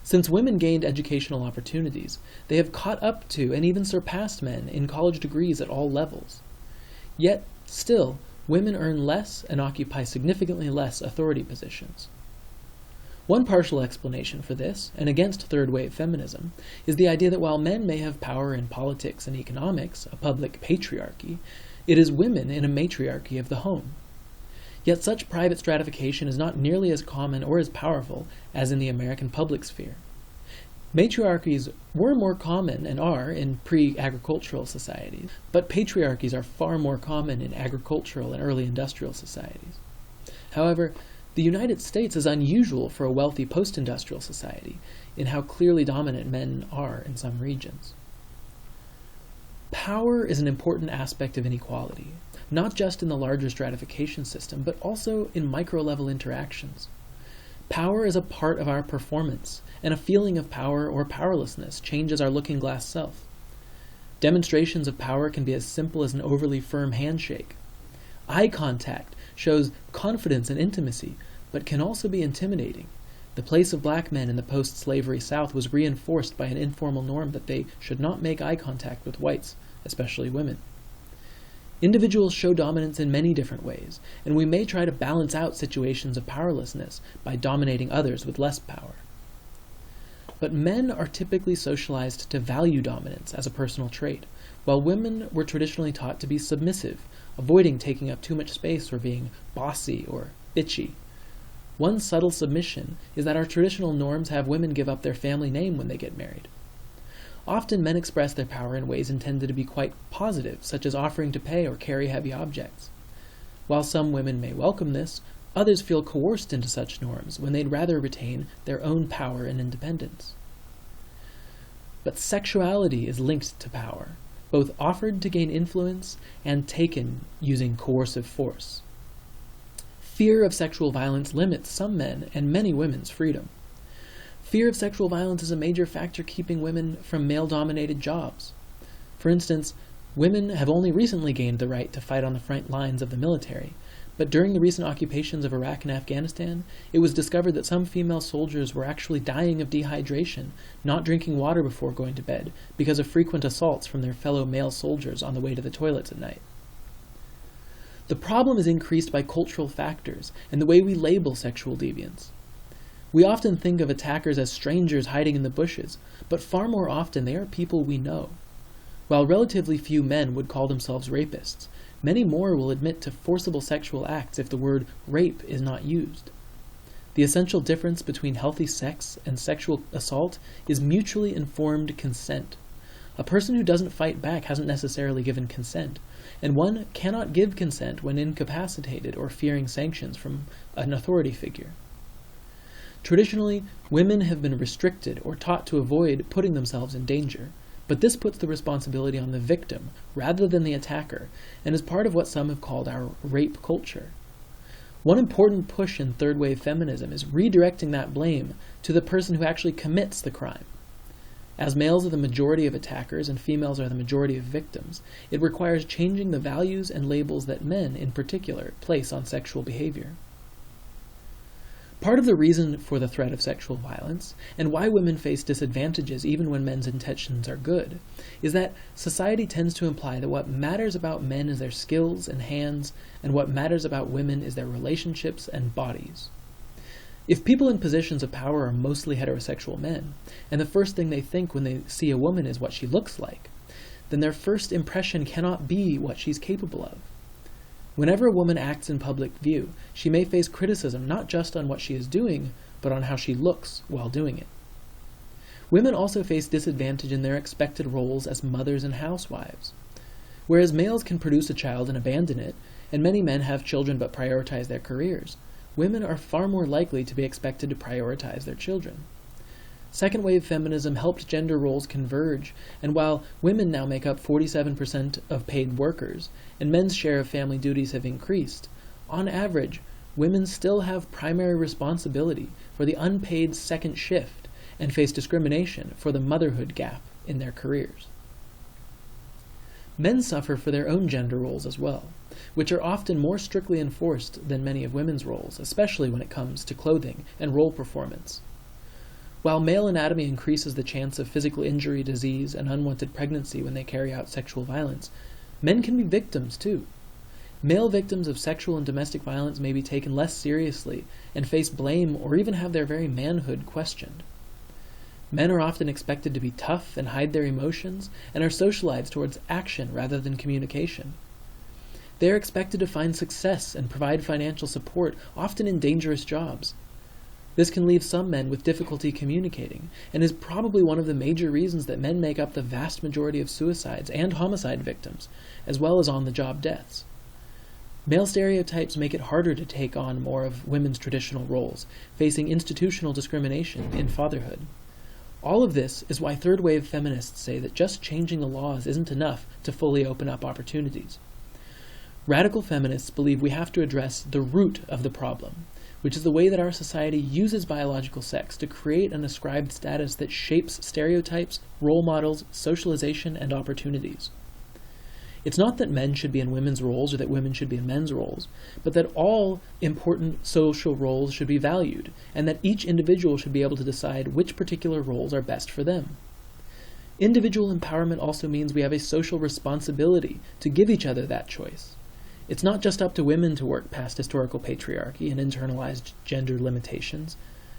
Since women gained educational opportunities, they have caught up to and even surpassed men in college degrees at all levels. Yet, still, women earn less and occupy significantly less authority positions. One partial explanation for this, and against third-wave feminism, is the idea that while men may have power in politics and economics, a public patriarchy, it is women in a matriarchy of the home. Yet such private stratification is not nearly as common or as powerful as in the American public sphere. Matriarchies were more common and are in pre-agricultural societies, but patriarchies are far more common in agricultural and early industrial societies. However, the United States is unusual for a wealthy post-industrial society in how clearly dominant men are in some regions. Power is an important aspect of inequality, not just in the larger stratification system, but also in micro-level interactions. Power is a part of our performance, and a feeling of power or powerlessness changes our looking-glass self. Demonstrations of power can be as simple as an overly firm handshake. Eye contact shows confidence and intimacy, but can also be intimidating. The place of black men in the post-slavery South was reinforced by an informal norm that they should not make eye contact with whites, especially women. Individuals show dominance in many different ways, and we may try to balance out situations of powerlessness by dominating others with less power. But men are typically socialized to value dominance as a personal trait, while women were traditionally taught to be submissive, avoiding taking up too much space or being bossy or bitchy. One subtle submission is that our traditional norms have women give up their family name when they get married. Often men express their power in ways intended to be quite positive, such as offering to pay or carry heavy objects. While some women may welcome this, others feel coerced into such norms when they'd rather retain their own power and independence. But sexuality is linked to power, both offered to gain influence and taken using coercive force. Fear of sexual violence limits some men and many women's freedom. Fear of sexual violence is a major factor keeping women from male-dominated jobs. For instance, women have only recently gained the right to fight on the front lines of the military, but during the recent occupations of Iraq and Afghanistan, it was discovered that some female soldiers were actually dying of dehydration, not drinking water before going to bed, because of frequent assaults from their fellow male soldiers on the way to the toilets at night. The problem is increased by cultural factors and the way we label sexual deviance. We often think of attackers as strangers hiding in the bushes, but far more often they are people we know. While relatively few men would call themselves rapists, many more will admit to forcible sexual acts if the word rape is not used. The essential difference between healthy sex and sexual assault is mutually informed consent. A person who doesn't fight back hasn't necessarily given consent, and one cannot give consent when incapacitated or fearing sanctions from an authority figure. Traditionally, women have been restricted or taught to avoid putting themselves in danger, but this puts the responsibility on the victim rather than the attacker, and is part of what some have called our rape culture. One important push in third-wave feminism is redirecting that blame to the person who actually commits the crime. As males are the majority of attackers and females are the majority of victims, it requires changing the values and labels that men, in particular, place on sexual behavior. Part of the reason for the threat of sexual violence, and why women face disadvantages even when men's intentions are good, is that society tends to imply that what matters about men is their skills and hands, and what matters about women is their relationships and bodies. If people in positions of power are mostly heterosexual men, and the first thing they think when they see a woman is what she looks like, then their first impression cannot be what she's capable of. Whenever a woman acts in public view, she may face criticism not just on what she is doing, but on how she looks while doing it. Women also face disadvantage in their expected roles as mothers and housewives. Whereas males can produce a child and abandon it, and many men have children but prioritize their careers, women are far more likely to be expected to prioritize their children. Second-wave feminism helped gender roles converge, and while women now make up 47% of paid workers, and men's share of family duties have increased, on average, women still have primary responsibility for the unpaid second shift and face discrimination for the motherhood gap in their careers. Men suffer for their own gender roles as well, which are often more strictly enforced than many of women's roles, especially when it comes to clothing and role performance. While male anatomy increases the chance of physical injury, disease, and unwanted pregnancy when they carry out sexual violence, men can be victims too. Male victims of sexual and domestic violence may be taken less seriously and face blame or even have their very manhood questioned. Men are often expected to be tough and hide their emotions and are socialized towards action rather than communication. They are expected to find success and provide financial support, often in dangerous jobs. This can leave some men with difficulty communicating, and is probably one of the major reasons that men make up the vast majority of suicides and homicide victims, as well as on-the-job deaths. Male stereotypes make it harder to take on more of women's traditional roles, facing institutional discrimination in fatherhood. All of this is why third-wave feminists say that just changing the laws isn't enough to fully open up opportunities. Radical feminists believe we have to address the root of the problem, which is the way that our society uses biological sex to create an ascribed status that shapes stereotypes, role models, socialization, and opportunities. It's not that men should be in women's roles or that women should be in men's roles, but that all important social roles should be valued, and that each individual should be able to decide which particular roles are best for them. Individual empowerment also means we have a social responsibility to give each other that choice. It's not just up to women to work past historical patriarchy and internalized gender limitations.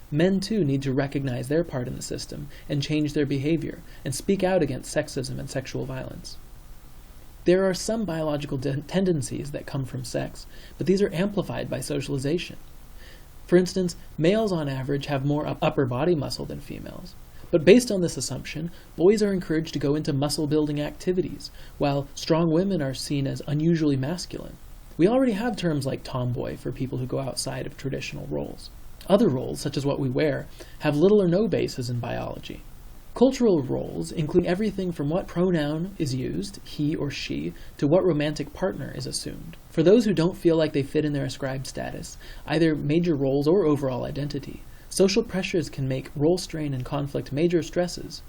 Men, too, need to recognize their part in the system and change their behavior and speak out against sexism and sexual violence. There are some biological tendencies that come from sex, but these are amplified by socialization. For instance, males on average have more upper body muscle than females. But based on this assumption, boys are encouraged to go into muscle-building activities, while strong women are seen as unusually masculine. We already have terms like tomboy for people who go outside of traditional roles. Other roles, such as what we wear, have little or no basis in biology. Cultural roles include everything from what pronoun is used, he or she, to what romantic partner is assumed. For those who don't feel like they fit in their ascribed status, either major roles or overall identity, social pressures can make role strain and conflict major stresses.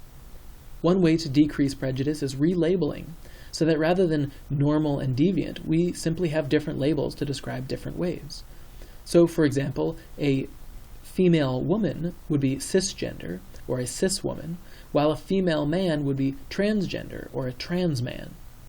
One way to decrease prejudice is relabeling, so that rather than normal and deviant, we simply have different labels to describe different ways. So, for example, a female woman would be cisgender, or a cis woman, while a female man would be transgender, or a trans man.